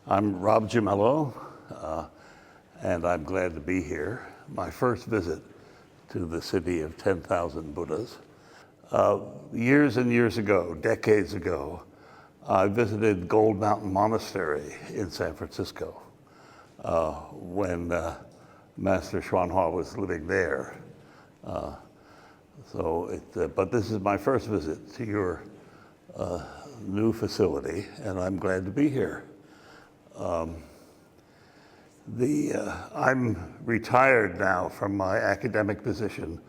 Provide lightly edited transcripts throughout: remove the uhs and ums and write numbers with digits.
I'm Rob Gimello, and I'm glad to be here. My first visit to the city of 10,000 Buddhas. Years and years ago, decades ago, I visited Gold Mountain Monastery in San Francisco when Master Xuanhua was living there. But this is my first visit to your new facility, and I'm glad to be here. I'm retired now from my academic position.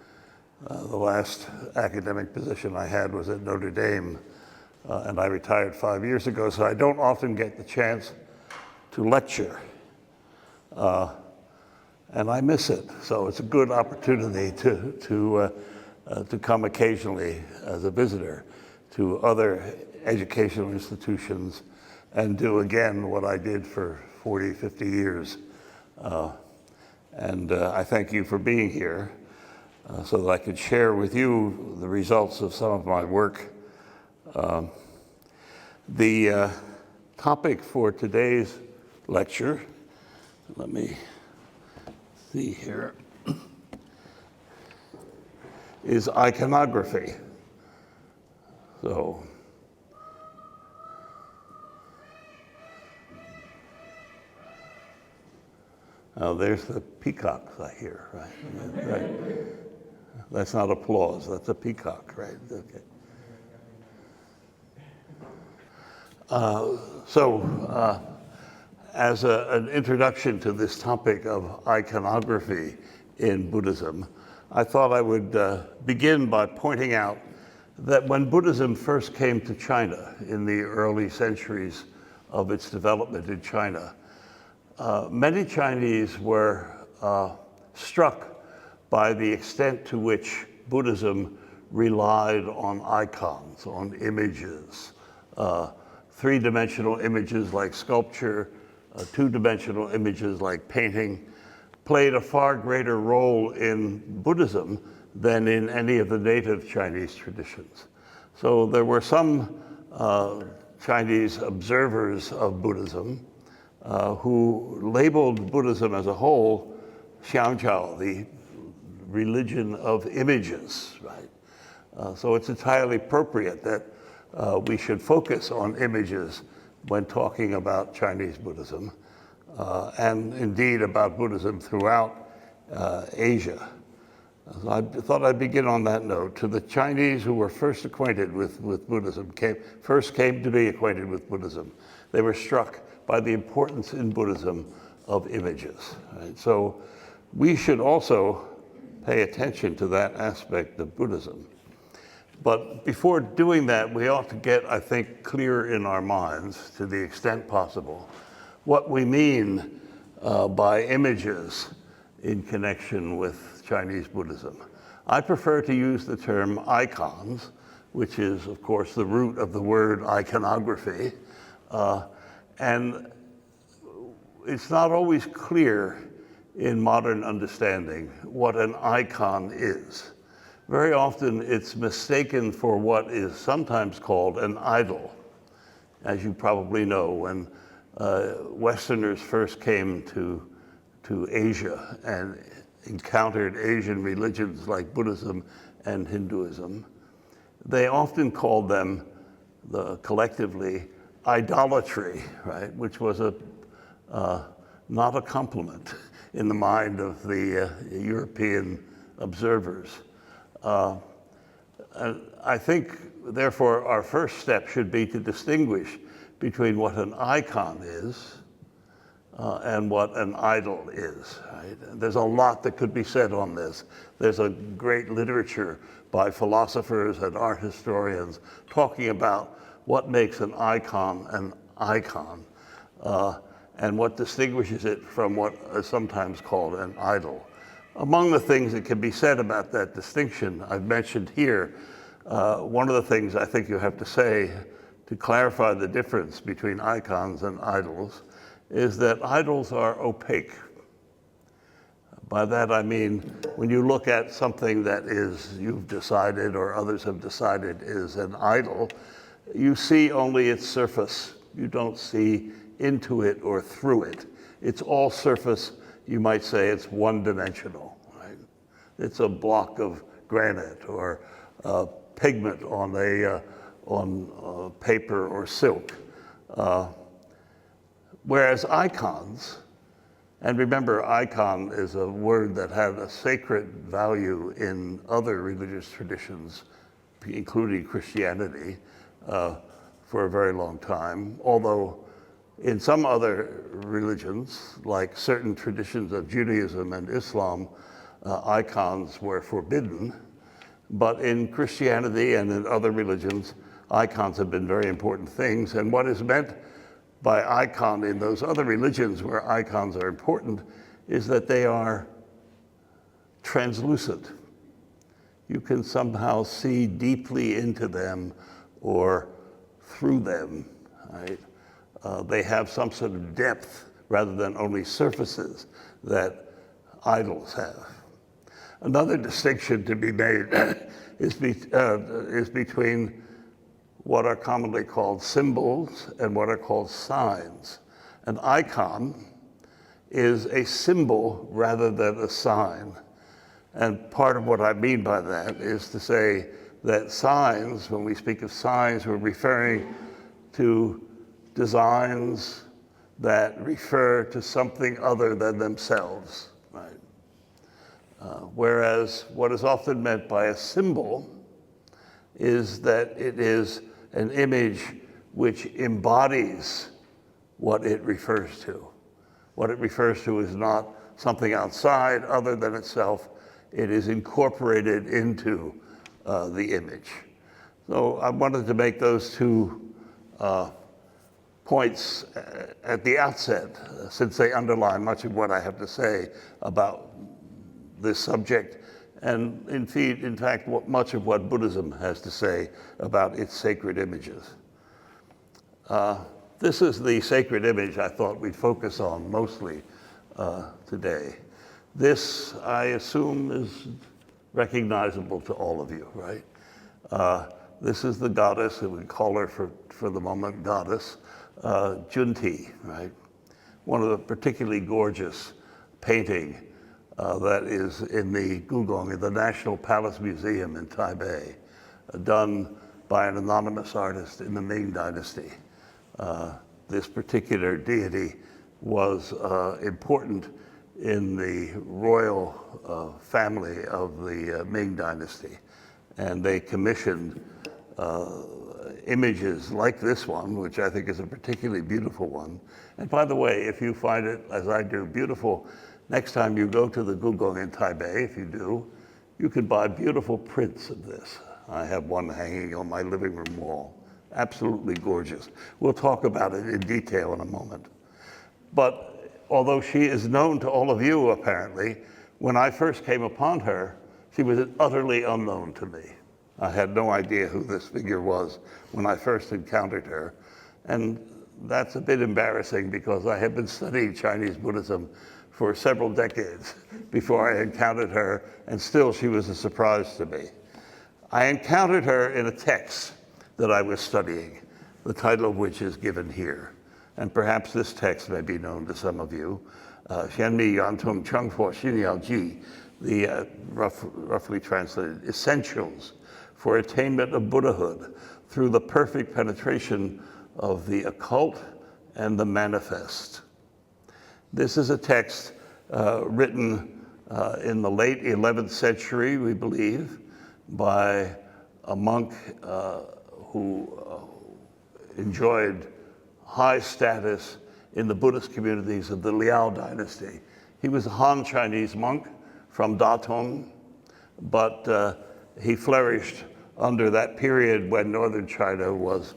The last academic position I had was at Notre Dame, and I retired 5 years ago, so I don't often get the chance to lecture. And I miss it, so it's a good opportunity to come occasionally as a visitor to other educational institutions and do again what I did for 40, 50 years. I thank you for being here so that I could share with you the results of some of my work. The topic for today's lecture, let me see here, is iconography. So, now there's the peacocks I hear, right? Right. That's not applause, that's a peacock, right? Okay. As an introduction to this topic of iconography in Buddhism, I thought I would begin by pointing out that when Buddhism first came to China in the early centuries of its development in China, many Chinese were struck by the extent to which Buddhism relied on icons, on images, three-dimensional images like sculpture, two-dimensional images like painting, played a far greater role in Buddhism than in any of the native Chinese traditions. So there were some Chinese observers of Buddhism who labeled Buddhism as a whole Xiangzhao, the religion of images, right? So it's entirely appropriate that we should focus on images when talking about Chinese Buddhism, and indeed about Buddhism throughout Asia. So I thought I'd begin on that note. To the Chinese who were first acquainted with Buddhism, first came to be acquainted with Buddhism, they were struck by the importance in Buddhism of images. Right? So we should also pay attention to that aspect of Buddhism. But before doing that, we ought to get, I think, clear in our minds, to the extent possible, what we mean by images in connection with Chinese Buddhism. I prefer to use the term icons, which is, of course, the root of the word iconography. And it's not always clear in modern understanding what an icon is. Very often it's mistaken for what is sometimes called an idol. As you probably know, when Westerners first came to Asia and encountered Asian religions like Buddhism and Hinduism, they often called them collectively idolatry, right? Which was not a compliment in the mind of the European observers. I think, therefore, our first step should be to distinguish between what an icon is and what an idol is. Right? There's a lot that could be said on this. There's a great literature by philosophers and art historians talking about what makes an icon and what distinguishes it from what is sometimes called an idol. Among the things that can be said about that distinction I've mentioned here, one of the things I think you have to say to clarify the difference between icons and idols is that idols are opaque. By that I mean, when you look at something that you've decided or others have decided is an idol, you see only its surface. You don't see into it or through it. It's all surface. You might say it's one-dimensional, right? It's a block of granite or pigment on paper or silk. Whereas icons, and remember, icon is a word that had a sacred value in other religious traditions, including Christianity, for a very long time. Although in some other religions, like certain traditions of Judaism and Islam, icons were forbidden. But in Christianity and in other religions, icons have been very important things. And what is meant by icon in those other religions where icons are important is that they are translucent. You can somehow see deeply into them or through them, right? They have some sort of depth rather than only surfaces that idols have. Another distinction to be made is between what are commonly called symbols and what are called signs. An icon is a symbol rather than a sign. And part of what I mean by that is to say that signs, when we speak of signs, we're referring to designs that refer to something other than themselves, right? Whereas what is often meant by a symbol is that it is an image which embodies what it refers to. What it refers to is not something outside other than itself. It is incorporated into the image. So I wanted to make those two points at the outset, since they underline much of what I have to say about this subject, and in fact, much of what Buddhism has to say about its sacred images. This is the sacred image I thought we'd focus on mostly today. This, I assume, is recognizable to all of you, right? This is the goddess, and we call her for the moment goddess, Cunti, right? One of the particularly gorgeous painting that is in the Gugong, in the National Palace Museum in Taipei, done by an anonymous artist in the Ming Dynasty. This particular deity was important in the royal family of the Ming Dynasty, and they commissioned images like this one, which I think is a particularly beautiful one. And by the way, if you find it, as I do, beautiful, next time you go to the Gugong in Taipei, if you do, you could buy beautiful prints of this. I have one hanging on my living room wall. Absolutely gorgeous. We'll talk about it in detail in a moment. But although she is known to all of you, apparently, when I first came upon her, she was utterly unknown to me. I had no idea who this figure was when I first encountered her. And that's a bit embarrassing because I had been studying Chinese Buddhism for several decades before I encountered her, and still she was a surprise to me. I encountered her in a text that I was studying, the title of which is given here. And perhaps this text may be known to some of you. Xianmi Yantung Chenghuo Xinyao Ji, the roughly translated essentials for attainment of Buddhahood through the perfect penetration of the occult and the manifest. This is a text written in the late 11th century, we believe, by a monk who enjoyed high status in the Buddhist communities of the Liao dynasty. He was a Han Chinese monk from Datong, but he flourished under that period when northern China was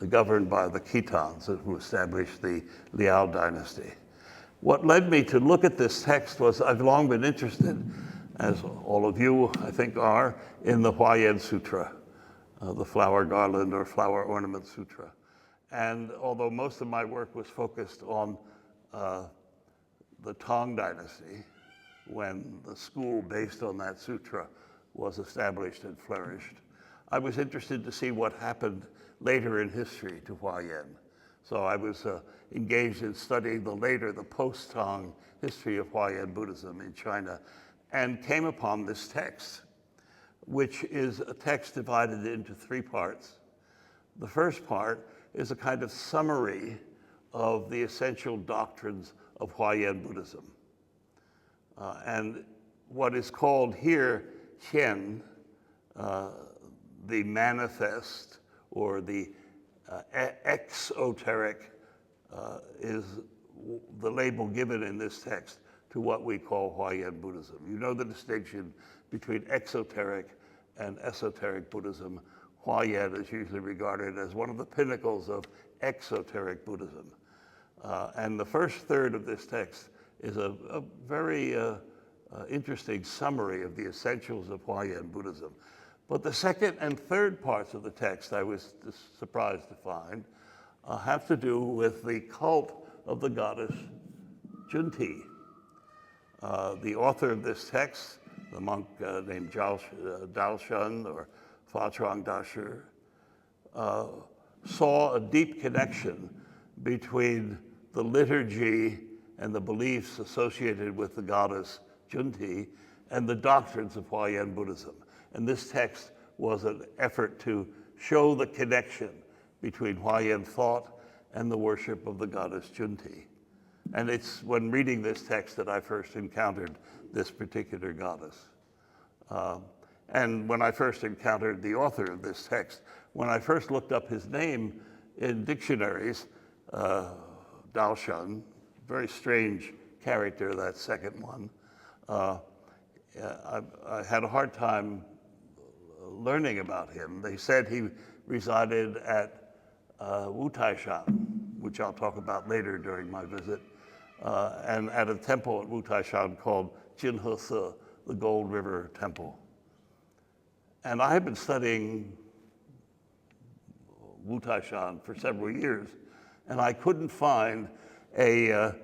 governed by the Khitans, who established the Liao dynasty. What led me to look at this text was I've long been interested, as all of you I think are, in the Huayan Sutra, the flower garland or flower ornament sutra. And although most of my work was focused on the Tang dynasty, when the school based on that sutra was established and flourished, I was interested to see what happened later in history to Huayan, So I was engaged in studying the post-Tang history of Huayan Buddhism in China, and came upon this text, which is a text divided into three parts. The first part is a kind of summary of the essential doctrines of Huayan Buddhism. And what is called here Qian, the manifest or the exoteric, is the label given in this text to what we call Huayan Buddhism. You know the distinction between exoteric and esoteric Buddhism. Huayan is usually regarded as one of the pinnacles of exoteric Buddhism. And the first third of this text is a very interesting summary of the essentials of Huayan Buddhism. But the second and third parts of the text, I was surprised to find, have to do with the cult of the goddess Cunti. The author of this text, the monk named Daoshan or Fa Chuang Dashi, saw a deep connection between the liturgy and the beliefs associated with the goddess Cunti and the doctrines of Huayan Buddhism. And this text was an effort to show the connection between Huayan thought and the worship of the goddess Cunti. And it's when reading this text that I first encountered this particular goddess. And when I first encountered the author of this text, when I first looked up his name in dictionaries, Daoshan, very strange character, that second one, I had a hard time learning about him. They said he resided at Wu Taishan, which I'll talk about later during my visit, and at a temple at Wu Taishan called Jinhe Se, the Gold River Temple. And I had been studying Wu Taishan for several years, and I couldn't find a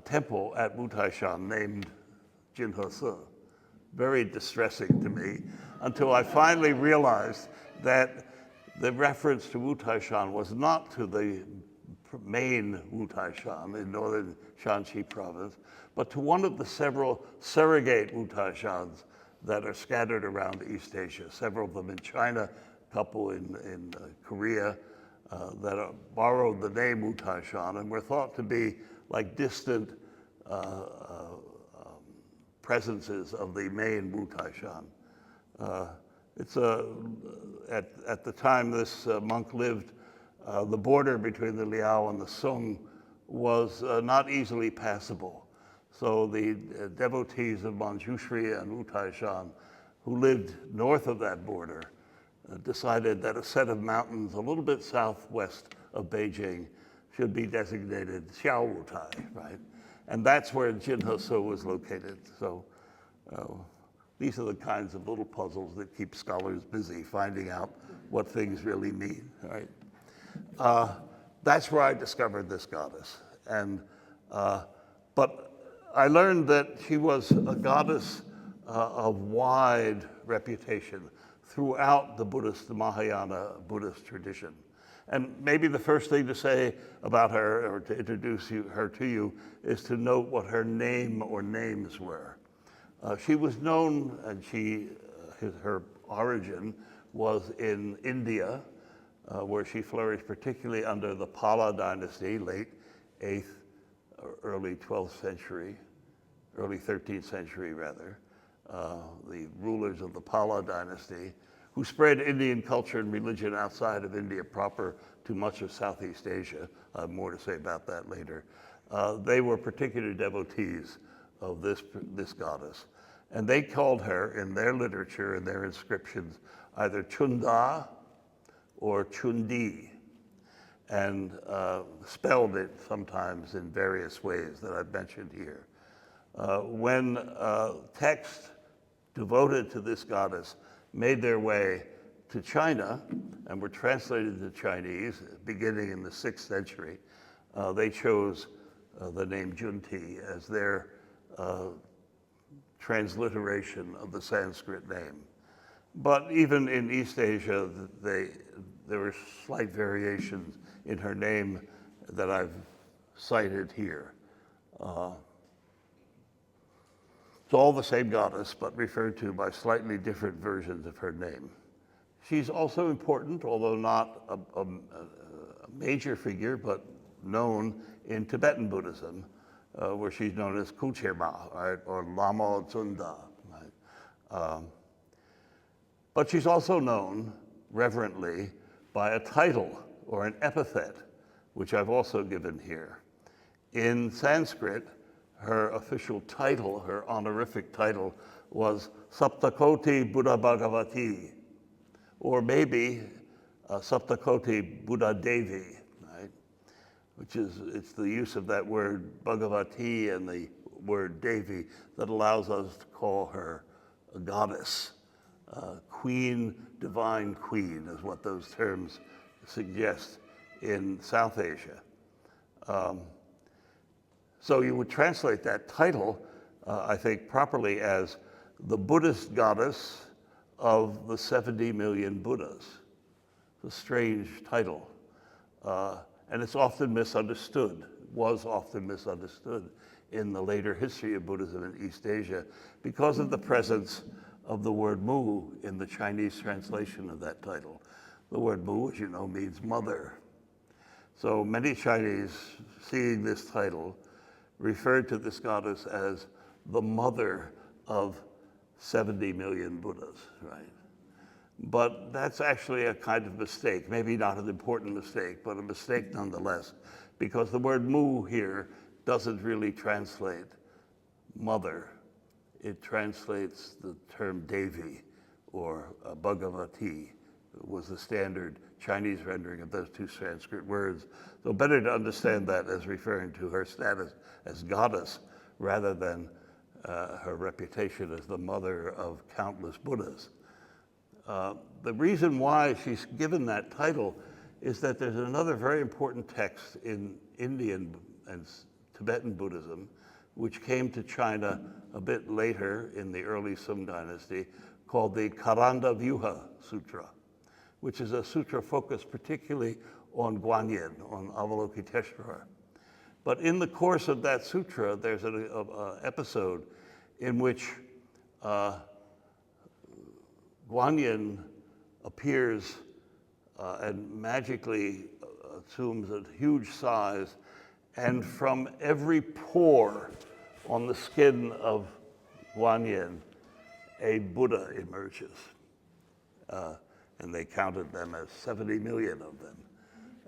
temple at Wu Taishan named Jinhe Se. Very distressing to me, until I finally realized that the reference to Wu Taishan was not to the main Wu Taishan in northern Shanxi province, but to one of the several surrogate Wu Taishans that are scattered around East Asia, several of them in China, a couple in Korea, that borrowed the name Wu Taishan and were thought to be like distant presences of the main Wu Taishan. At the time this monk lived, the border between the Liao and the Song was not easily passable. So the devotees of Manjushri and Wu Taishan, who lived north of that border, decided that a set of mountains a little bit southwest of Beijing should be designated Xiaowutai, right? And that's where Jinhe Se was located. So these are the kinds of little puzzles that keep scholars busy finding out what things really mean, right? That's where I discovered this goddess. But I learned that she was a goddess of wide reputation throughout the Mahayana Buddhist tradition. And maybe the first thing to say about her, or to introduce her to you, is to note what her name or names were. She was known, and her origin was in India, where she flourished particularly under the Pala dynasty, late 8th, early 12th century, early 13th century rather, the rulers of the Pala dynasty, who spread Indian culture and religion outside of India proper to much of Southeast Asia. More to say about that later. They were particular devotees of this goddess. And they called her, in their literature and their inscriptions, either Chunda or Chundi, and spelled it sometimes in various ways that I've mentioned here. When texts devoted to this goddess made their way to China and were translated to Chinese beginning in the 6th century, they chose the name Junti as their transliteration of the Sanskrit name. But even in East Asia, there were slight variations in her name that I've cited here. It's all the same goddess, but referred to by slightly different versions of her name. She's also important, although not a major figure, but known in Tibetan Buddhism, where she's known as Kuchema, right, or Lama Tsunda. Right? But she's also known reverently by a title or an epithet, which I've also given here. In Sanskrit, her official title, her honorific title, was Saptakoti Buddha Bhagavati, or maybe Saptakoti Buddha Devi, right? Which is, it's the use of that word Bhagavati and the word Devi that allows us to call her a goddess. Queen, divine queen is what those terms suggest in South Asia. So you would translate that title, I think, properly as the Buddhist goddess of the 70 million Buddhas. It's a strange title. And it's often misunderstood, was often misunderstood in the later history of Buddhism in East Asia because of the presence of the word mu in the Chinese translation of that title. The word mu, as you know, means mother. So many Chinese, seeing this title, referred to this goddess as the mother of 70 million Buddhas, right? But that's actually a kind of mistake, maybe not an important mistake, but a mistake nonetheless, because the word mu here doesn't really translate mother. It translates the term Devi or Bhagavati, was the standard Chinese rendering of those two Sanskrit words. So better to understand that as referring to her status as goddess rather than her reputation as the mother of countless Buddhas. The reason why she's given that title is that there's another very important text in Indian and Tibetan Buddhism, which came to China a bit later in the early Sung dynasty, called the Karanda Vyuha Sutra, which is a sutra focused particularly on Guanyin, on Avalokiteshvara. But in the course of that sutra, there's an episode in which Guanyin appears and magically assumes a huge size, and from every pore on the skin of Guanyin, a Buddha emerges. And they counted them as 70 million of them.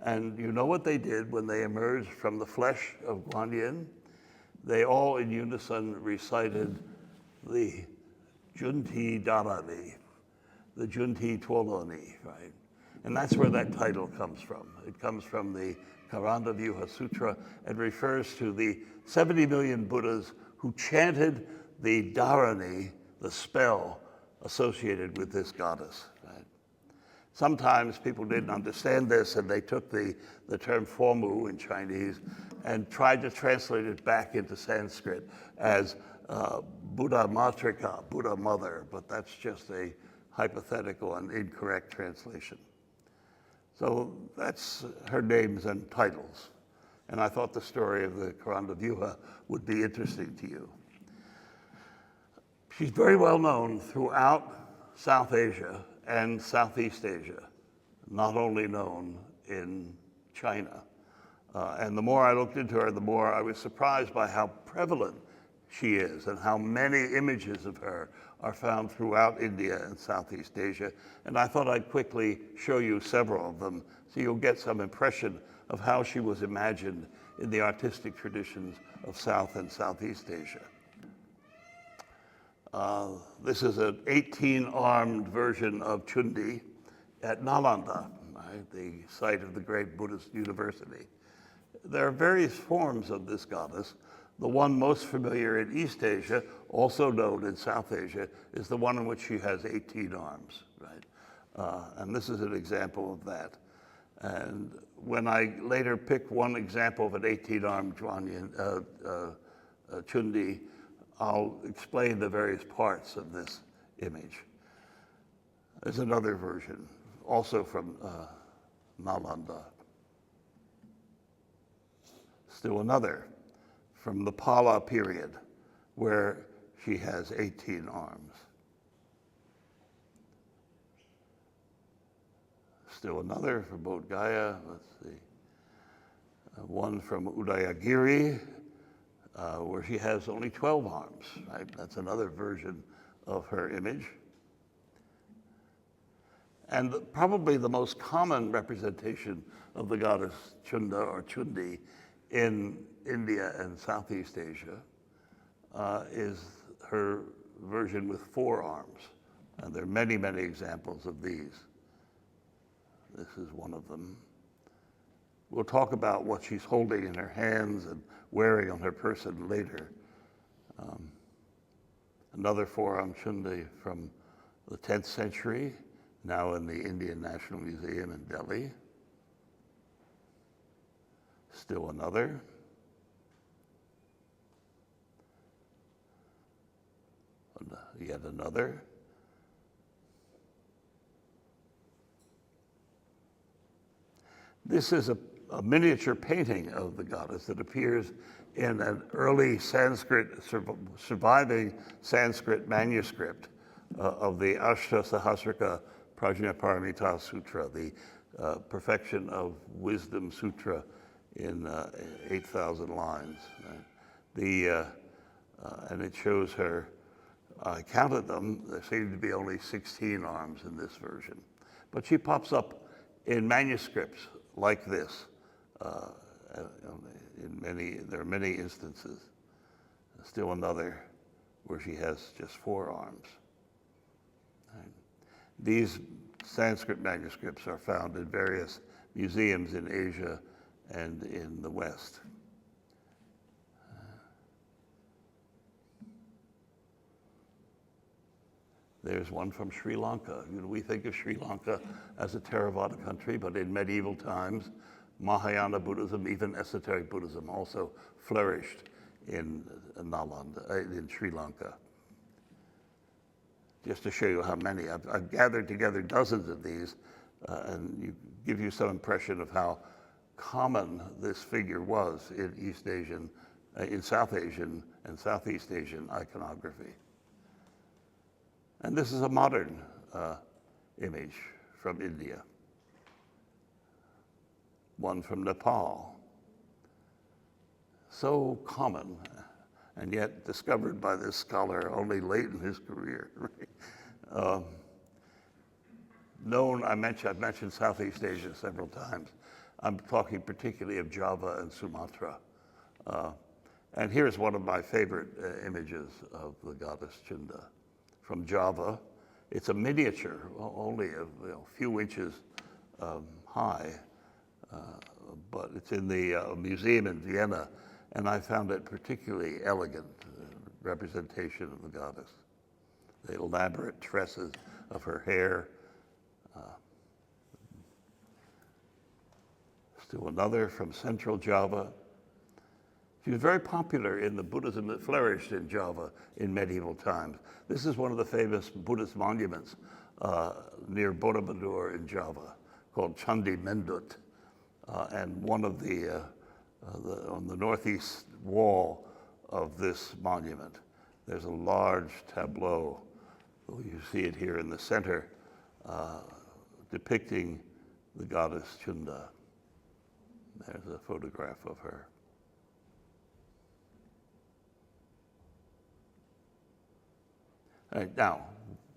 And you know what they did when they emerged from the flesh of Guanyin? They all in unison recited the Cunti Dharani, the Cunti Twoloni, right? And that's where that title comes from. It comes from the Karanda Vyuha Sutra and refers to the 70 million Buddhas who chanted the Dharani, the spell associated with this goddess. Right? Sometimes people didn't understand this and they took the term formu in Chinese and tried to translate it back into Sanskrit as Buddha Matrika, Buddha Mother, but that's just a hypothetical and incorrect translation. So that's her names and titles. And I thought the story of the Karanda Vyuha would be interesting to you. She's very well known throughout South Asia and Southeast Asia, not only known in China. And the more I looked into her, the more I was surprised by how prevalent she is and how many images of her are found throughout India and Southeast Asia. And I thought I'd quickly show you several of them so you'll get some impression of how she was imagined in the artistic traditions of South and Southeast Asia. This is an 18-armed version of Cunti at Nalanda, right, the site of the great Buddhist university. There are various forms of this goddess. The one most familiar in East Asia, also known in South Asia, is the one in which she has 18 arms, right? And this is an example of that. And when I later pick one example of an 18-armed Cunti, I'll explain the various parts of this image. There's another version, also from Nalanda. Still another from the Pala period, where she has 18 arms. Still another from Bodh Gaya, let's see. One from Udayagiri, where she has only 12 arms, right? That's another version of her image. And probably the most common representation of the goddess Chunda or Chundi in India and Southeast Asia is her version with 4 arms. And there are many, many examples of these. This is one of them. We'll talk about what she's holding in her hands and wearing on her person later. Another 4-arm Chundi from the 10th century, now in the Indian National Museum in Delhi. Still another. Yet another. This is a miniature painting of the goddess that appears in an early surviving Sanskrit manuscript of the Ashta Sahasrika Prajnaparamita Sutra, the Perfection of Wisdom Sutra in 8,000 lines. Right? And it shows her, I counted them, there seem to be only 16 arms in this version. But she pops up in manuscripts like this. There are many instances. Still another where she has just 4 arms. Right. These Sanskrit manuscripts are found in various museums in Asia and in the West. There's one from Sri Lanka. You know, we think of Sri Lanka as a Theravada country, but in medieval times, Mahayana Buddhism, even esoteric Buddhism, also flourished in Nalanda, in Sri Lanka. Just to show you how many, I've gathered together dozens of these, and give you some impression of how common this figure was in East Asian, in South Asian and Southeast Asian iconography. And this is a modern image from India. One from Nepal. So common, and yet discovered by this scholar only late in his career. Right? I've mentioned Southeast Asia several times. I'm talking particularly of Java and Sumatra. And here's one of my favorite images of the goddess Chunda. From Java. It's a miniature, only a few inches high, but it's in the museum in Vienna, and I found it particularly elegant representation of the goddess. The elaborate tresses of her hair. Still another from Central Java. She was very popular in the Buddhism that flourished in Java in medieval times. This is one of the famous Buddhist monuments near Borobudur in Java called Candi Mendut. And one of on the northeast wall of this monument, there's a large tableau. You see it here in the center, depicting the goddess Chunda. There's a photograph of her. All right, now,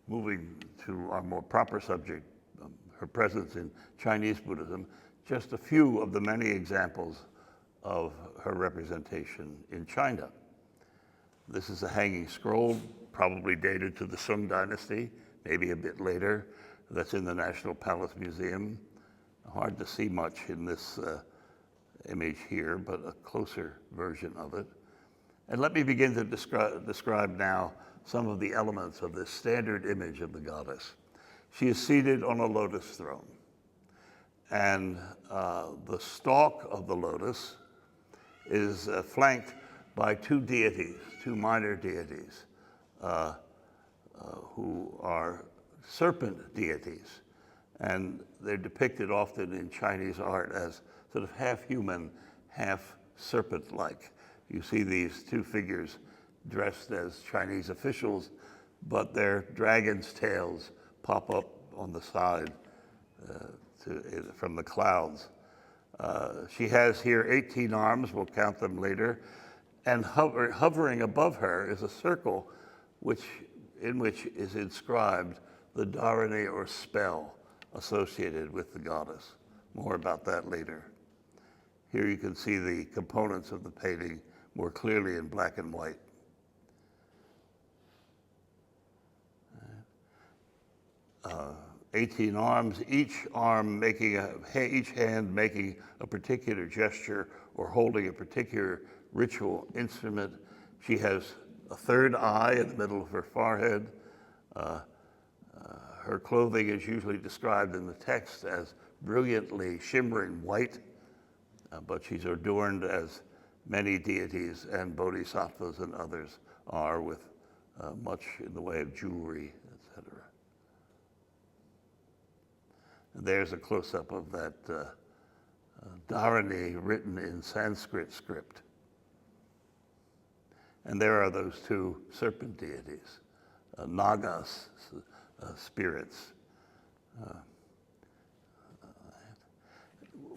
moving to our more proper subject, her presence in Chinese Buddhism, just a few of the many examples of her representation in China. This is a hanging scroll, probably dated to the Sung Dynasty, maybe a bit later, that's in the National Palace Museum. Hard to see much in this image here, but a closer version of it. And let me begin to describe now some of the elements of this standard image of the goddess. She is seated on a lotus throne, and the stalk of the lotus is flanked by 2 deities, 2 minor deities, who are serpent deities. And they're depicted often in Chinese art as sort of half human, half serpent-like. You see these two figures dressed as Chinese officials, but their dragon's tails pop up on the side from the clouds. She has here 18 arms, we'll count them later, and hovering above her is a circle in which is inscribed the Dharani, or spell, associated with the goddess. More about that later. Here you can see the components of the painting more clearly in black and white. 18 arms, each hand making a particular gesture or holding a particular ritual instrument. She has a third eye in the middle of her forehead. Her clothing is usually described in the text as brilliantly shimmering white, but she's adorned as many deities and bodhisattvas and others are, with much in the way of jewelry, etc. And there's a close-up of that Dharani written in Sanskrit script. And there are those two serpent deities, Nagas, spirits.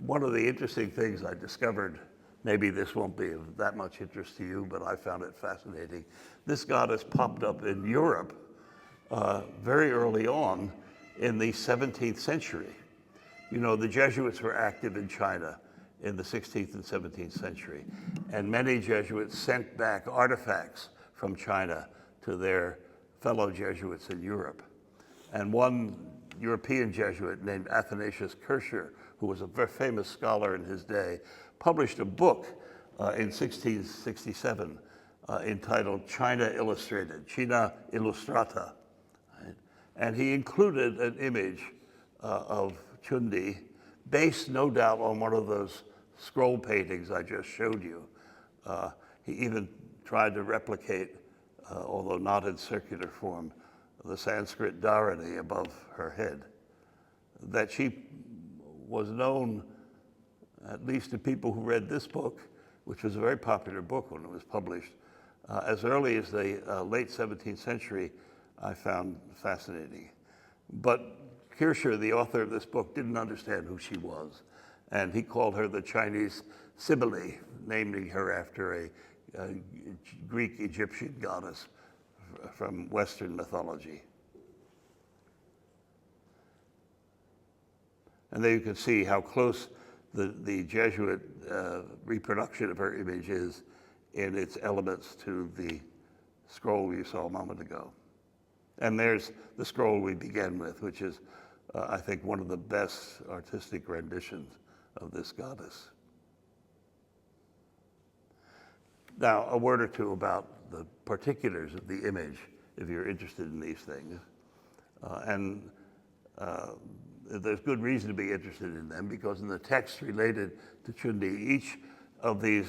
One of the interesting things I discovered, maybe this won't be of that much interest to you, but I found it fascinating. This goddess popped up in Europe very early on in the 17th century. You know, the Jesuits were active in China in the 16th and 17th century, and many Jesuits sent back artifacts from China to their fellow Jesuits in Europe. And one European Jesuit named Athanasius Kircher, who was a very famous scholar in his day, published a book in 1667 entitled China Illustrated, China Illustrata. Right? And he included an image of Cunti, based no doubt on one of those scroll paintings I just showed you. He even tried to replicate, although not in circular form, the Sanskrit Dharani above her head. That she was known, at least to people who read this book, which was a very popular book when it was published, as early as the late 17th century, I found fascinating. But Kircher, the author of this book, didn't understand who she was, and he called her the Chinese Cybele, naming her after a Greek Egyptian goddess from Western mythology. And there you can see how close the Jesuit reproduction of her image is in its elements to the scroll you saw a moment ago. And there's the scroll we began with, which is, I think, one of the best artistic renditions of this goddess. Now, a word or two about the particulars of the image, if you're interested in these things. There's good reason to be interested in them, because in the text related to Cunti, each of these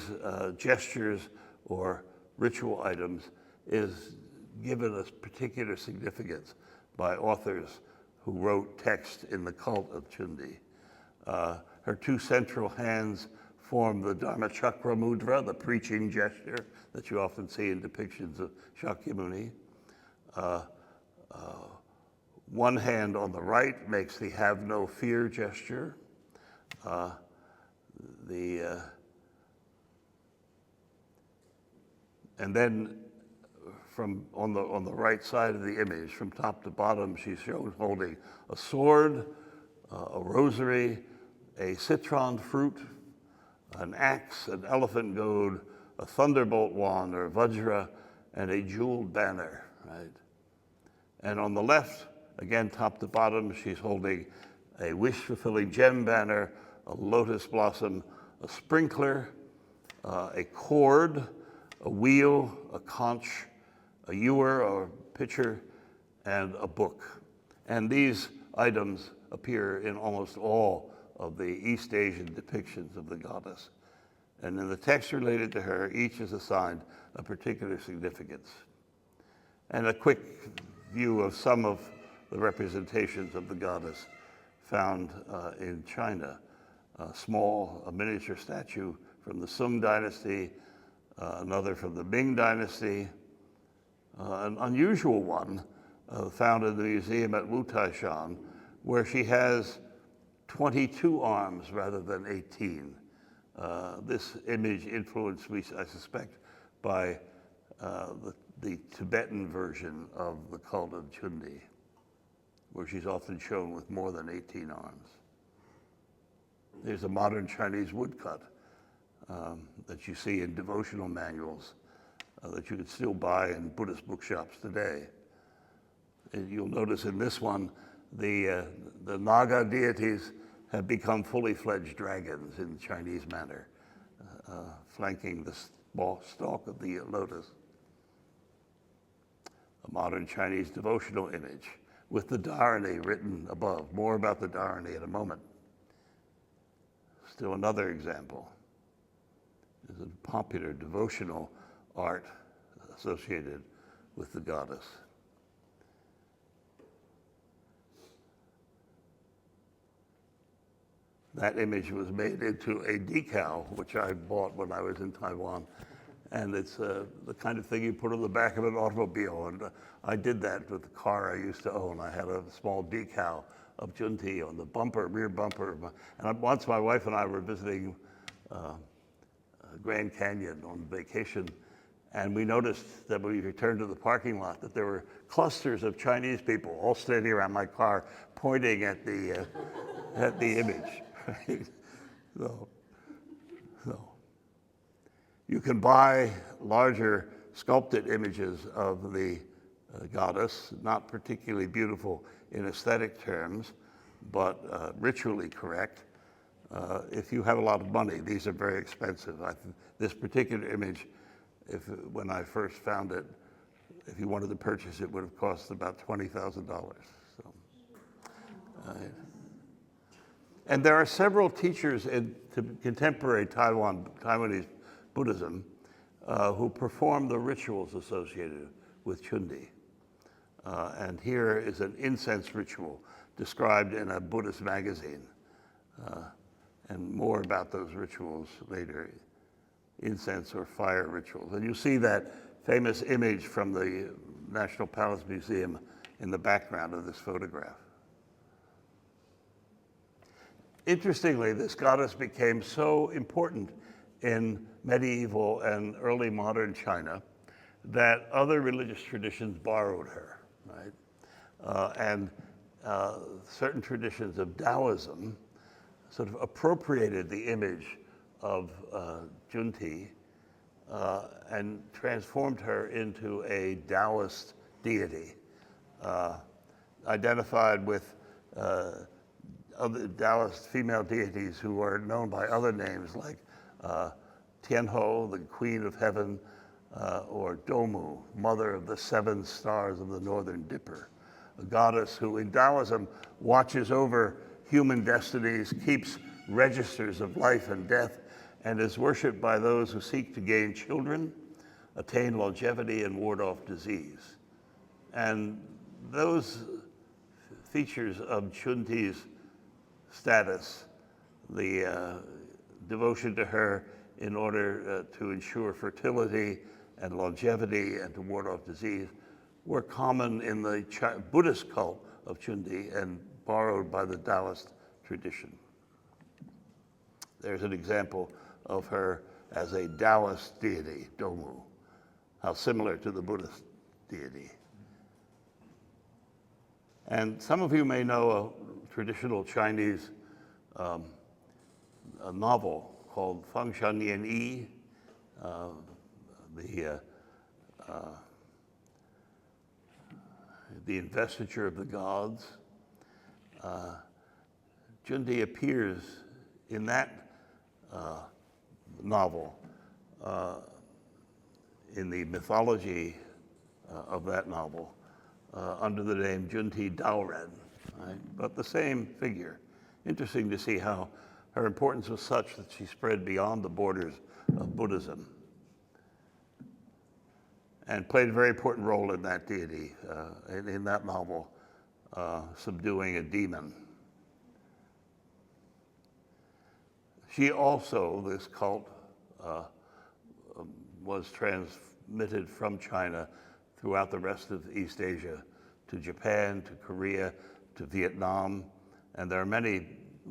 gestures or ritual items is given a particular significance by authors who wrote text in the cult of Cunti. Her two central hands form the Dharmachakra mudra, the preaching gesture that you often see in depictions of Shakyamuni. One hand on the right makes the have no fear gesture. And then on the right side of the image, from top to bottom, she's shown holding a sword, a rosary, a citron fruit, an axe, an elephant goad, a thunderbolt wand or vajra, and a jeweled banner, right? And on the left, again, top to bottom, she's holding a wish-fulfilling gem banner, a lotus blossom, a sprinkler, a cord, a wheel, a conch, a ewer or pitcher, and a book. And these items appear in almost all of the East Asian depictions of the goddess. And in the text related to her, each is assigned a particular significance. And a quick view of some of the representations of the goddess found in China. A miniature statue from the Sung dynasty, another from the Ming dynasty, an unusual one found in the museum at Wutaishan, where she has 22 arms rather than 18. This image influenced, I suspect, by the Tibetan version of the cult of Cunti, where she's often shown with more than 18 arms. There's a modern Chinese woodcut that you see in devotional manuals that you can still buy in Buddhist bookshops today. And you'll notice in this one, the Naga deities have become fully fledged dragons in the Chinese manner, flanking the stalk of the lotus. A modern Chinese devotional image with the Dharani written above. More about the Dharani in a moment. Still another example is a popular devotional art associated with the goddess. That image was made into a decal, which I bought when I was in Taiwan. And it's the kind of thing you put on the back of an automobile. And I did that with the car I used to own. I had a small decal of Cunti on the bumper, rear bumper. And once my wife and I were visiting Grand Canyon on vacation, and we noticed that when we returned to the parking lot that there were clusters of Chinese people all standing around my car pointing at the image. Right? So you can buy larger sculpted images of the goddess, not particularly beautiful in aesthetic terms, but ritually correct. If you have a lot of money, these are very expensive. This particular image, when I first found it, if you wanted to purchase it, would have cost about $20,000. So, and there are several teachers in contemporary Taiwanese Buddhism who perform the rituals associated with Cunti. And here is an incense ritual described in a Buddhist magazine. And more about those rituals later, incense or fire rituals. And you see that famous image from the National Palace Museum in the background of this photograph. Interestingly, this goddess became so important in medieval and early modern China that other religious traditions borrowed her, right? And certain traditions of Taoism sort of appropriated the image of Cunti and transformed her into a Taoist deity, identified with other Taoist female deities who are known by other names like Tianho, the Queen of Heaven, or Domu, Mother of the Seven Stars of the Northern Dipper, a goddess who in Taoism watches over human destinies, keeps registers of life and death, and is worshipped by those who seek to gain children, attain longevity, and ward off disease. And those features of Cunti's status, the devotion to her in order to ensure fertility and longevity and to ward off disease, were common in the Buddhist cult of Cunti and borrowed by the Taoist tradition. There's an example of her as a Taoist deity, Domu, how similar to the Buddhist deity. And some of you may know a traditional Chinese a novel called Fang Shan Yan Yi, the investiture of the gods. Cunti appears in that novel, in the mythology of that novel, under the name Cunti Daoren, right? But the same figure. Interesting to see how her importance was such that she spread beyond the borders of Buddhism and played a very important role in that deity, in that novel, subduing a demon. She also, this cult, was transmitted from China throughout the rest of East Asia to Japan, to Korea, to Vietnam. And there are many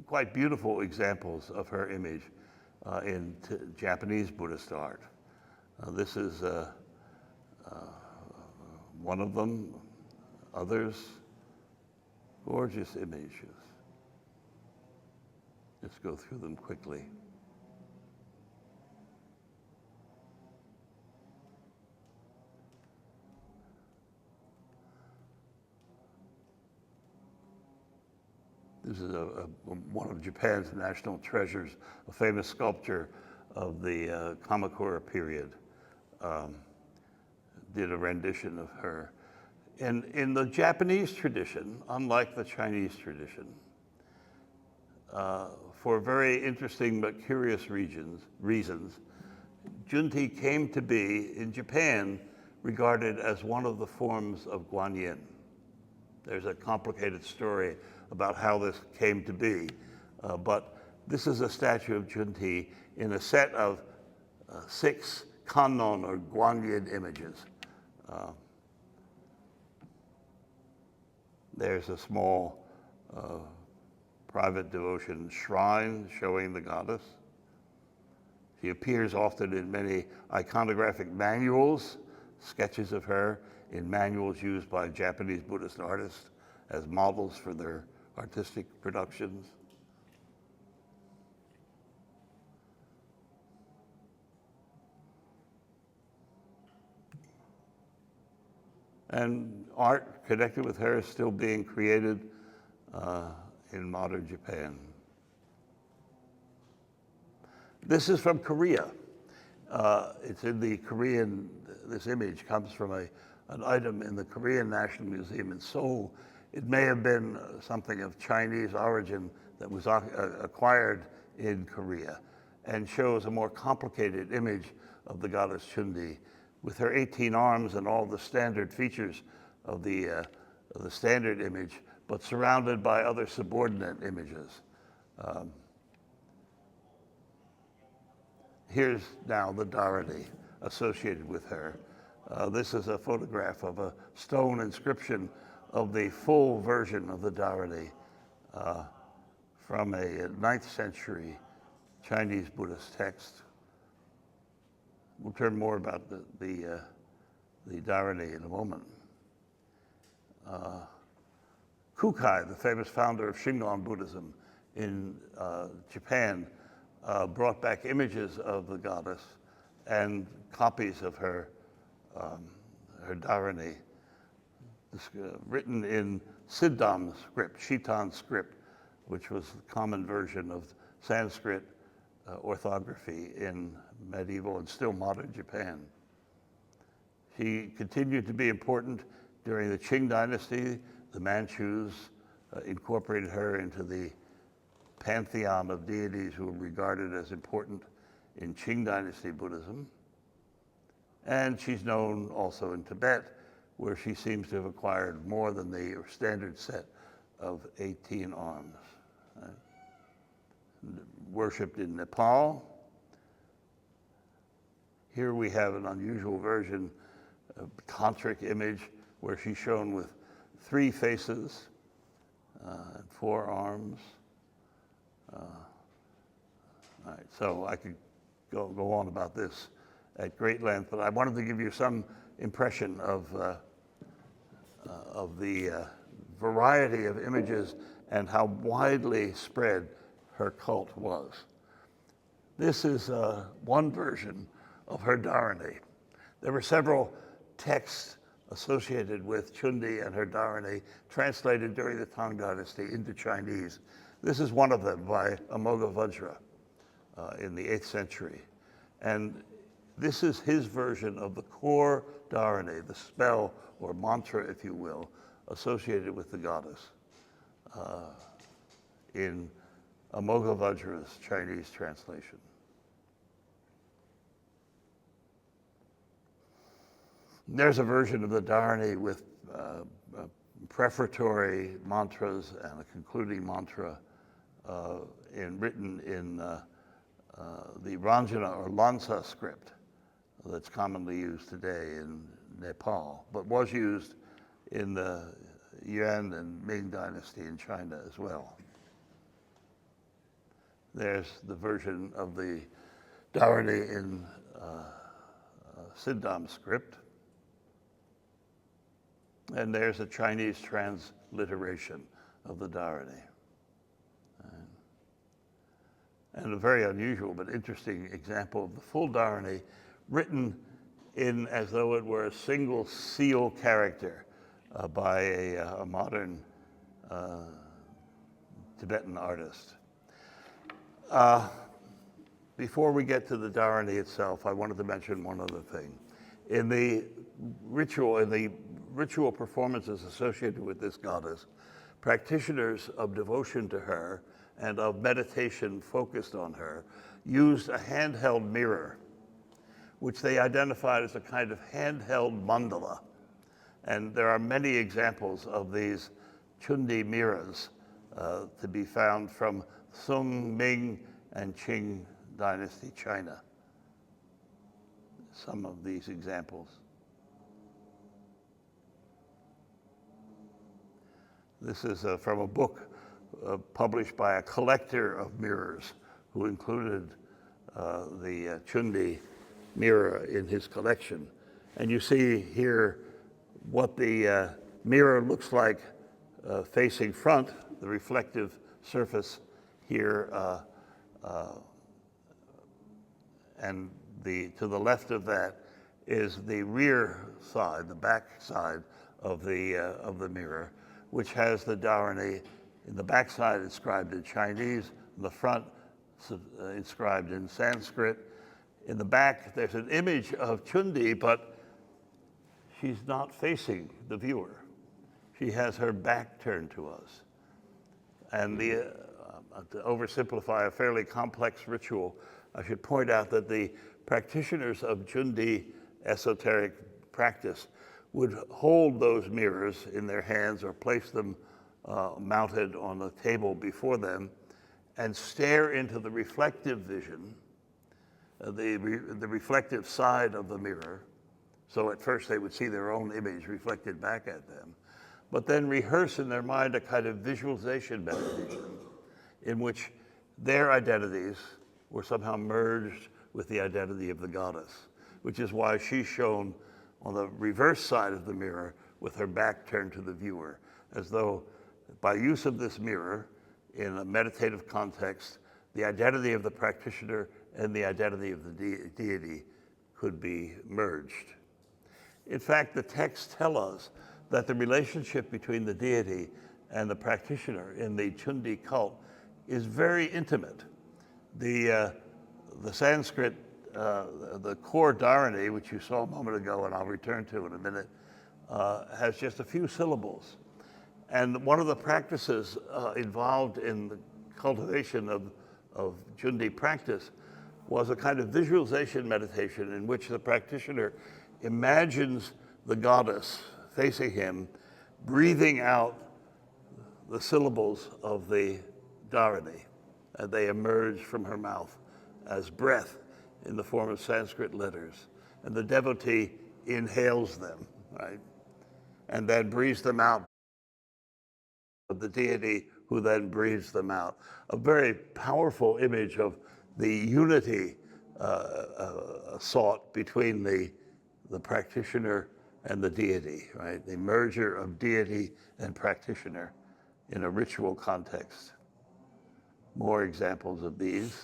quite beautiful examples of her image in Japanese Buddhist art. This is one of them. Others, gorgeous images. Let's go through them quickly. This is one of Japan's national treasures, a famous sculpture of the Kamakura period. Did a rendition of her. And in the Japanese tradition, unlike the Chinese tradition, for very interesting but curious reasons, Cunti came to be, in Japan, regarded as one of the forms of Guanyin. There's a complicated story about how this came to be, but this is a statue of Cunti in a set of 6 kannon or Guanyin images. There's a small private devotion shrine showing the goddess. She appears often in many iconographic manuals, sketches of her in manuals used by Japanese Buddhist artists as models for their artistic productions. And art connected with her is still being created in modern Japan. This is from Korea. It's in the Korean, this image comes from an item in the Korean National Museum in Seoul. It may have been something of Chinese origin that was acquired in Korea and shows a more complicated image of the goddess Cunti with her 18 arms and all the standard features of the standard image, but surrounded by other subordinate images. Here's now the Dharani associated with her. This is a photograph of a stone inscription of the full version of the Dharani from a 9th century Chinese Buddhist text. We'll turn more about the Dharani in a moment. Kukai, the famous founder of Shingon Buddhism in Japan, brought back images of the goddess and copies of her Dharani, written in Siddham script, Shitan script, which was the common version of Sanskrit orthography in medieval and still modern Japan. She continued to be important during the Qing dynasty. The Manchus incorporated her into the pantheon of deities who were regarded as important in Qing dynasty Buddhism. And she's known also in Tibet, where she seems to have acquired more than the standard set of 18 arms. Worshipped in Nepal. Here we have an unusual version, a tantric image, where she's shown with 3 faces and 4 arms. All right, so I could go on about this at great length, but I wanted to give you some impression of the variety of images and how widely spread her cult was. This is one version of her Dharani. There were several texts associated with Cunti and her Dharani translated during the Tang Dynasty into Chinese. This is one of them by Amoghavajra in the 8th century. And this is his version of the core Dharani, the spell or mantra, if you will, associated with the goddess in Amoghavajra's Chinese translation. There's a version of the Dharani with prefatory mantras and a concluding mantra written in the Ranjana or Lansa script that's commonly used today in Nepal, but was used in the Yuan and Ming dynasty in China as well. There's the version of the Dharani in Siddham script. And there's a Chinese transliteration of the Dharani. And a very unusual but interesting example of the full Dharani written in as though it were a single seal character by a modern Tibetan artist. Before we get to the Dharani itself, I wanted to mention one other thing. In the ritual performances associated with this goddess, practitioners of devotion to her and of meditation focused on her used a handheld mirror, which they identified as a kind of handheld mandala. And there are many examples of these Cunti mirrors to be found from Sung, Ming, and Qing dynasty China. Some of these examples. This is from a book published by a collector of mirrors who included the Cunti mirror in his collection. And you see here what the mirror looks like facing front, the reflective surface here, and to the left of that is the rear side, the back side of the mirror, which has the Dharani in the back side inscribed in Chinese, in the front inscribed in Sanskrit. In the back, there's an image of Cunti, but she's not facing the viewer. She has her back turned to us. And to oversimplify a fairly complex ritual, I should point out that the practitioners of Cunti esoteric practice would hold those mirrors in their hands or place them mounted on a table before them and stare into the reflective vision, the reflective side of the mirror. So at first they would see their own image reflected back at them, but then rehearse in their mind a kind of visualization meditation in which their identities were somehow merged with the identity of the goddess, which is why she's shown on the reverse side of the mirror with her back turned to the viewer, as though by use of this mirror in a meditative context, the identity of the practitioner and the identity of the deity could be merged. In fact, the texts tell us that the relationship between the deity and the practitioner in the Cunti cult is very intimate. The Sanskrit, the core Dharani, which you saw a moment ago and I'll return to in a minute, has just a few syllables. And one of the practices involved in the cultivation of Cunti practice was a kind of visualization meditation in which the practitioner imagines the goddess facing him, breathing out the syllables of the Dharani, and they emerge from her mouth as breath in the form of Sanskrit letters. And the devotee inhales them, right? And then breathes them out. The deity who then breathes them out. A very powerful image of the unity sought between the practitioner and the deity, right? The merger of deity and practitioner in a ritual context. More examples of these.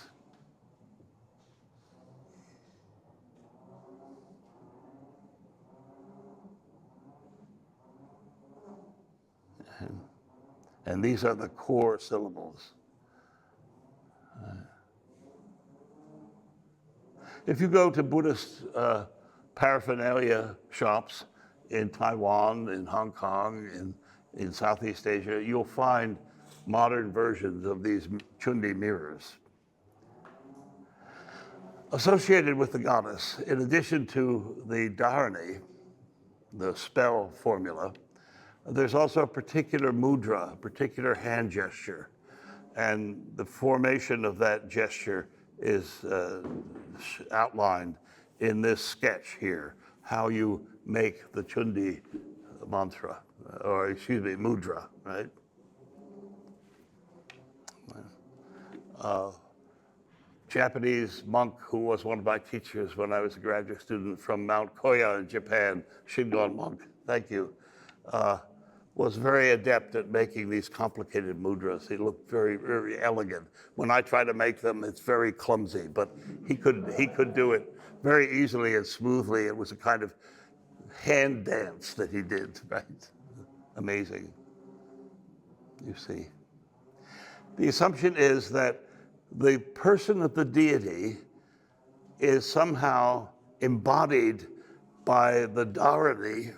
And these are the core syllables. If you go to Buddhist paraphernalia shops in Taiwan, in Hong Kong, in Southeast Asia, you'll find modern versions of these Cunti mirrors. Associated with the goddess, in addition to the Dharani, the spell formula, there's also a particular mudra, a particular hand gesture. And the formation of that gesture is outlined in this sketch here, how you make the Cunti mantra, or excuse me, mudra, right? Japanese monk who was one of my teachers when I was a graduate student from Mount Koya in Japan, Shingon monk, thank you, was very adept at making these complicated mudras. He looked very, very elegant. When I try to make them, it's very clumsy, but he could do it very easily and smoothly. It was a kind of hand dance that he did, right? Amazing, you see. The assumption is that the person of the deity is somehow embodied by the Dharani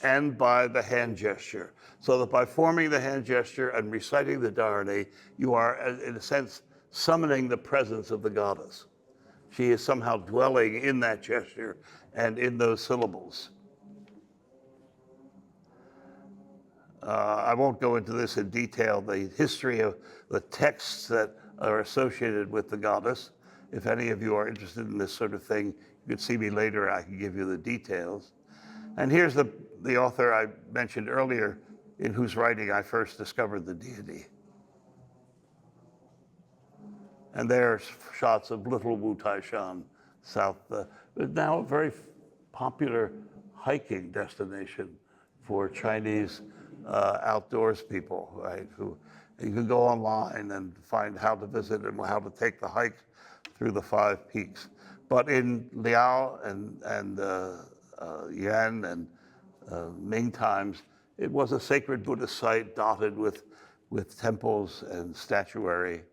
and by the hand gesture. So that by forming the hand gesture and reciting the Dharani, you are, in a sense, summoning the presence of the goddess. She is somehow dwelling in that gesture and in those syllables. I won't go into this in detail, the history of the texts that are associated with the goddess. If any of you are interested in this sort of thing, you can see me later, I can give you the details. And here's the author I mentioned earlier, in whose writing I first discovered the deity. And there's shots of Little Wu Taishan, south, now a very popular hiking destination for Chinese outdoors people, right? Who you can go online and find how to visit and how to take the hike through the 5 peaks. But in Liao and Yuan and Ming times, it was a sacred Buddhist site dotted with temples and statuary.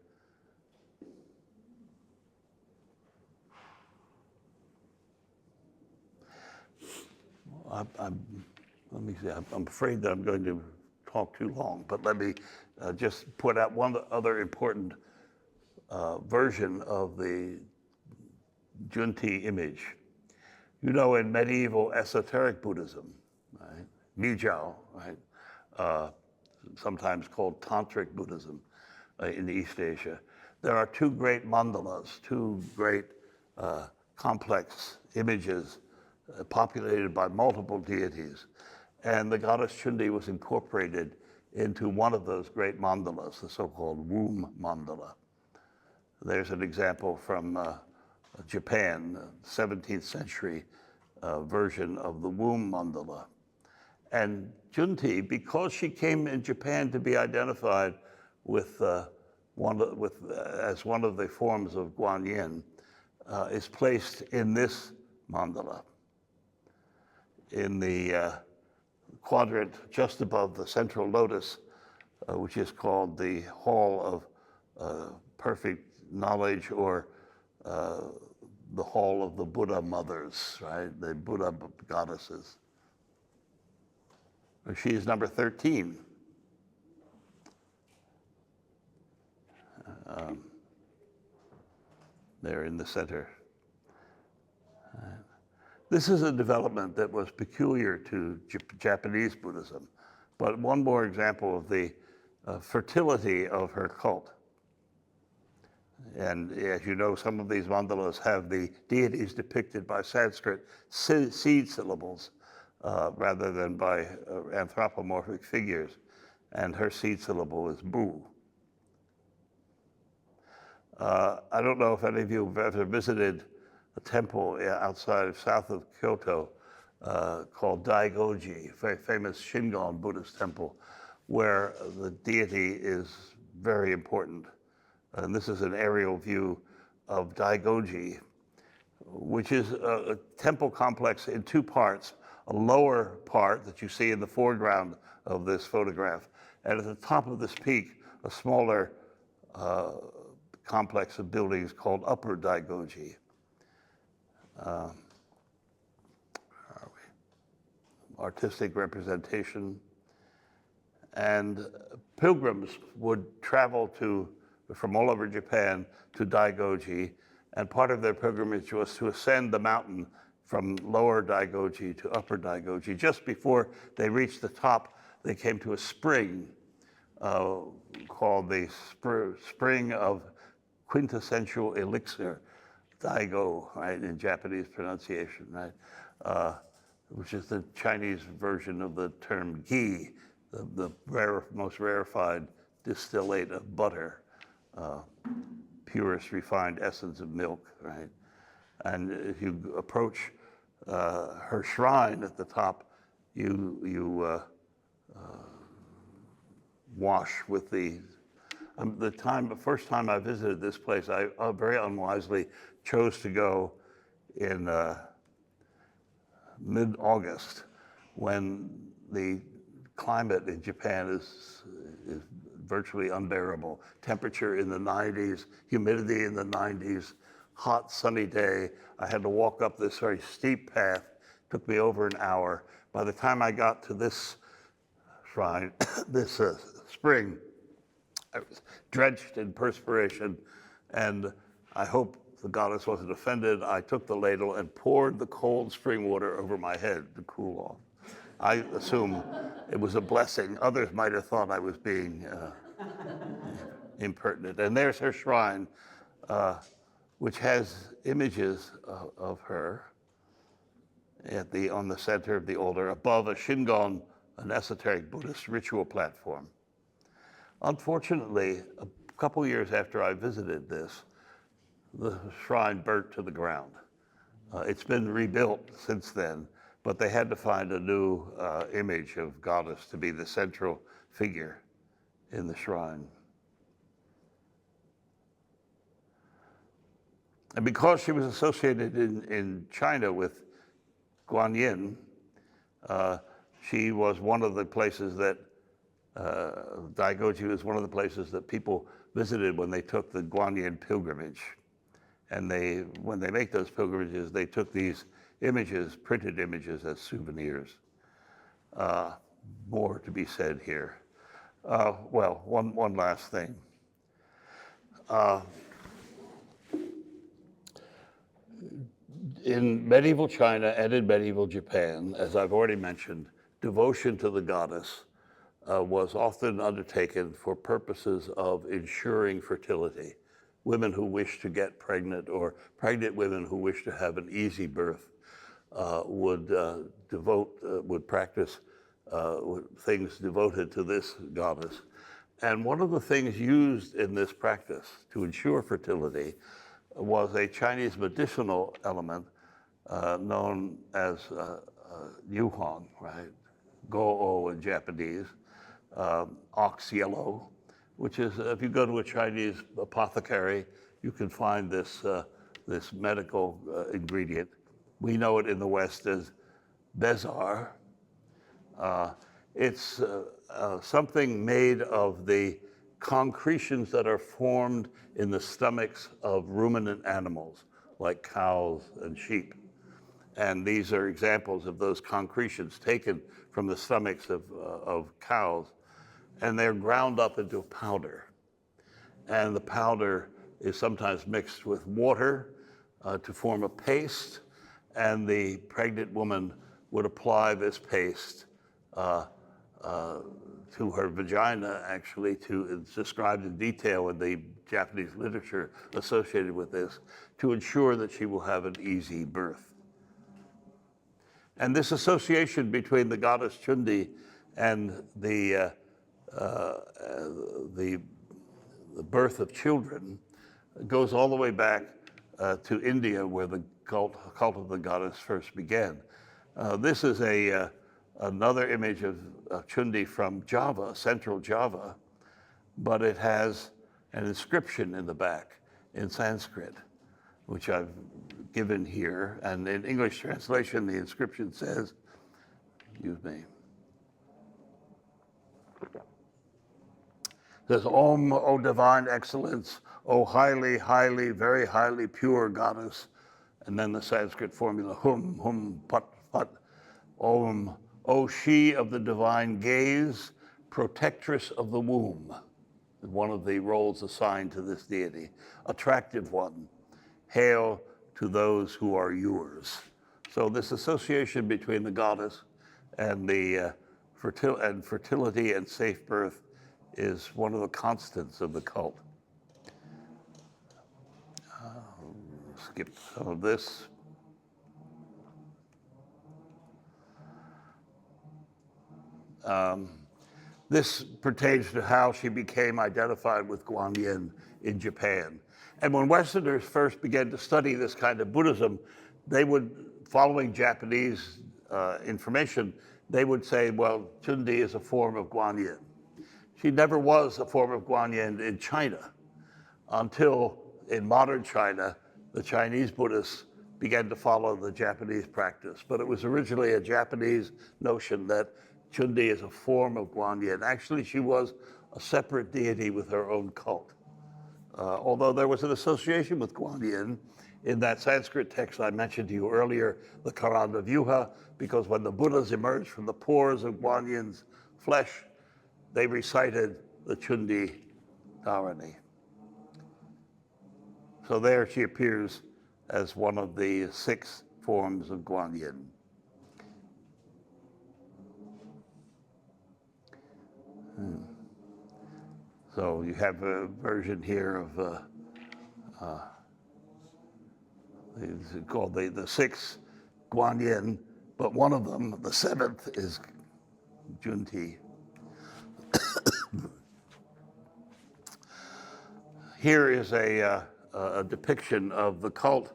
Let me see, I'm afraid that I'm going to talk too long, but let me just put out one other important version of the Cunti image. You know, in medieval esoteric Buddhism, right, Mijiao, right, sometimes called Tantric Buddhism in East Asia, there are 2 great mandalas, 2 great complex images populated by multiple deities. And the goddess Cunti was incorporated into one of those great mandalas, the so-called womb mandala. There's an example from Japan, 17th century version of the womb mandala. And Cunti, because she came in Japan to be identified with, as one of the forms of Guanyin, is placed in this mandala, in the quadrant just above the central lotus, which is called the Hall of Perfect Knowledge, or the Hall of the Buddha Mothers, right? The Buddha goddesses. She is number 13. There in the center. This is a development that was peculiar to Japanese Buddhism, but one more example of the fertility of her cult. And as you know, some of these mandalas have the deities depicted by Sanskrit seed syllables rather than by anthropomorphic figures, and her seed syllable is Bu. I don't know if any of you have ever visited a temple outside south of Kyoto called Daigoji, a very famous Shingon Buddhist temple, where the deity is very important. And this is an aerial view of Daigoji, which is a temple complex in 2 parts, a lower part that you see in the foreground of this photograph, and at the top of this peak, a smaller complex of buildings called Upper Daigoji. Artistic representation. And pilgrims would travel from all over Japan to Daigoji, and part of their pilgrimage was to ascend the mountain from lower Daigoji to upper Daigoji. Just before they reached the top, they came to a spring called the Spring of quintessential elixir, Daigo, right, in Japanese pronunciation, right, which is the Chinese version of the term ghee, the most rarefied distillate of butter, purest refined essence of milk, right? And if you approach her shrine at the top, you wash with the first time I visited this place, I very unwisely chose to go in mid-August when the climate in Japan is virtually unbearable. Temperature in the 90s, humidity in the 90s, hot sunny day. I had to walk up this very steep path. Took me over an hour. By the time I got to this shrine, this spring, I was drenched in perspiration, and I hope the goddess wasn't offended. I took the ladle and poured the cold spring water over my head to cool off. I assume it was a blessing. Others might have thought I was being impertinent. And there's her shrine, which has images of her on the center of the altar, above a shingon, an esoteric Buddhist ritual platform. Unfortunately, a couple years after I visited this, the shrine burnt to the ground. It's been rebuilt since then, but they had to find a new image of goddess to be the central figure in the shrine. And because she was associated in China with Guanyin, she was one of the places that Daigoji was one of the places that people visited when they took the Guanyin pilgrimage. And when they make those pilgrimages, they took these images, printed images, as souvenirs. More to be said here. Well, one last thing. In medieval China and in medieval Japan, as I've already mentioned, devotion to the goddess was often undertaken for purposes of ensuring fertility. Women who wish to get pregnant or pregnant women who wish to have an easy birth would practice things devoted to this goddess. And one of the things used in this practice to ensure fertility was a Chinese medicinal element known as yuhuang, right? Go-o in Japanese, ox yellow, which is, if you go to a Chinese apothecary, you can find this medical ingredient. We know it in the West as bezar. It's something made of the concretions that are formed in the stomachs of ruminant animals, like cows and sheep. And these are examples of those concretions taken from the stomachs of cows, and they're ground up into a powder. And the powder is sometimes mixed with water to form a paste, and the pregnant woman would apply this paste to her vagina, actually, it's described in detail in the Japanese literature associated with this, to ensure that she will have an easy birth. And this association between the goddess Cunti and the birth of children goes all the way back to India, where the cult of the goddess first began. This is another image of Cunti from Java, central Java, but it has an inscription in the back in Sanskrit, which I've given here. And in English translation, the inscription says, excuse me, says, Om, O divine excellence, O highly, highly, very highly pure goddess. And then the Sanskrit formula, hum, hum, pat, pat, Om, O she of the divine gaze, protectress of the womb, one of the roles assigned to this deity, attractive one, hail to those who are yours. So this association between the goddess and the fertility and safe birth is one of the constants of the cult. skip some of this. This pertains to how she became identified with Guanyin in Japan. And when Westerners first began to study this kind of Buddhism, they would, following Japanese information, they would say, well, Cunti is a form of Guanyin. She never was a form of Guanyin in China until in modern China, the Chinese Buddhists began to follow the Japanese practice. But it was originally a Japanese notion that Cunti is a form of Guanyin. Actually, she was a separate deity with her own cult. Although there was an association with Guanyin in that Sanskrit text I mentioned to you earlier, the Karanda Vyuha, because when the Buddhas emerged from the pores of Guanyin's flesh, they recited the Cunti Dharani. So there she appears as one of the 6 forms of Guanyin. So you have a version here of it's called the 6 Guanyin, but one of them, the 7th, is Cunti. Here is a depiction of the cult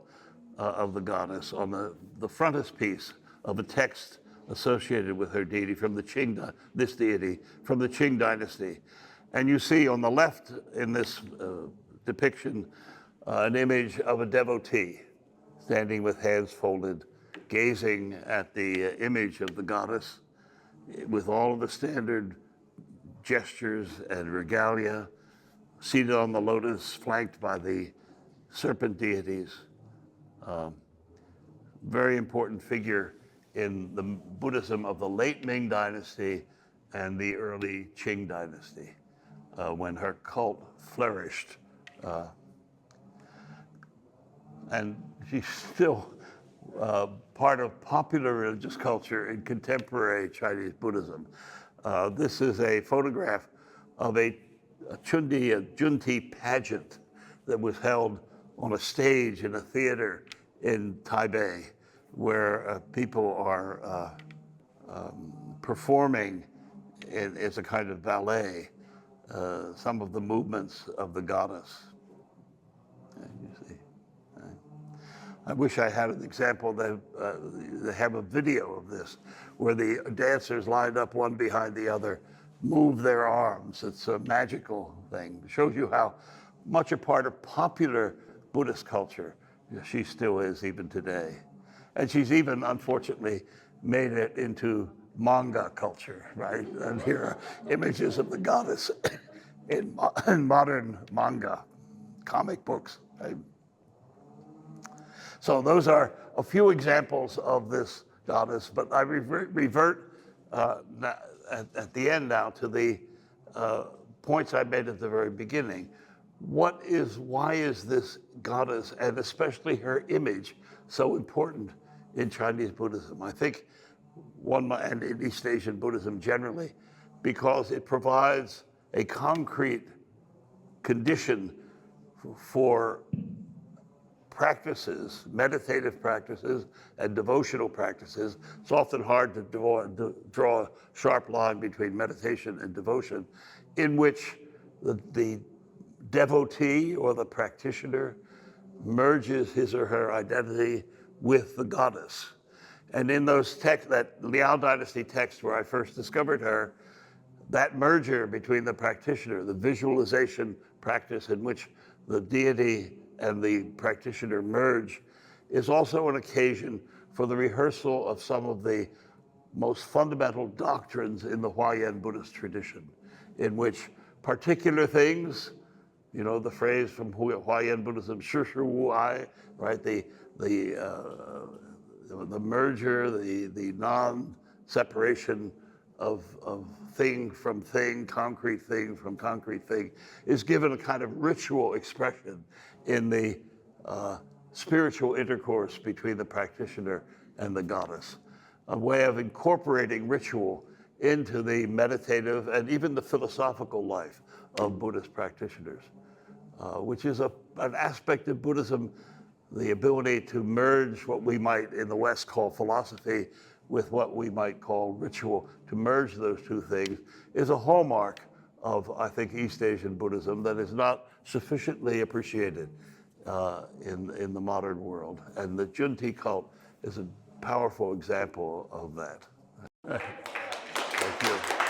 of the goddess on the frontispiece of a text associated with her deity from the Qing, this deity from the Qing dynasty. And you see on the left in this depiction an image of a devotee standing with hands folded, gazing at the image of the goddess with all of the standard gestures and regalia, seated on the lotus, flanked by the serpent deities. Very important figure in the Buddhism of the late Ming dynasty and the early Qing dynasty, when her cult flourished. And she's still part of popular religious culture in contemporary Chinese Buddhism. This is a photograph of a Cunti pageant that was held on a stage in a theater in Taipei, where people are performing as a kind of ballet some of the movements of the goddess. You see. I wish I had an example that they have a video of this, where the dancers lined up one behind the other, move their arms. It's a magical thing. It shows you how much a part of popular Buddhist culture she still is even today. And she's even, unfortunately, made it into manga culture, right? And here are images of the goddess in modern manga, comic books, right? So those are a few examples of this goddess, but I revert at the end now to the points I made at the very beginning. Why is this goddess, and especially her image, so important in Chinese Buddhism? I think and in East Asian Buddhism generally, because it provides a concrete condition for practices, meditative practices and devotional practices. It's often hard to draw a sharp line between meditation and devotion, in which the devotee or the practitioner merges his or her identity with the goddess. And in those texts, that Liao Dynasty text where I first discovered her, that merger between the practitioner, the visualization practice in which the deity and the practitioner merge, is also an occasion for the rehearsal of some of the most fundamental doctrines in the Huayan Buddhist tradition, in which particular things, you know, the phrase from Huayan Buddhism, shi shi wu ai, right? The merger, the non-separation of thing from thing, concrete thing from concrete thing, is given a kind of ritual expression in the spiritual intercourse between the practitioner and the goddess, a way of incorporating ritual into the meditative and even the philosophical life of Buddhist practitioners, which is an aspect of Buddhism the ability to merge what we might in the West call philosophy with what we might call ritual, to merge those two things, is a hallmark of, I think, East Asian Buddhism that is not sufficiently appreciated in the modern world. And the Cunti cult is a powerful example of that. Thank you.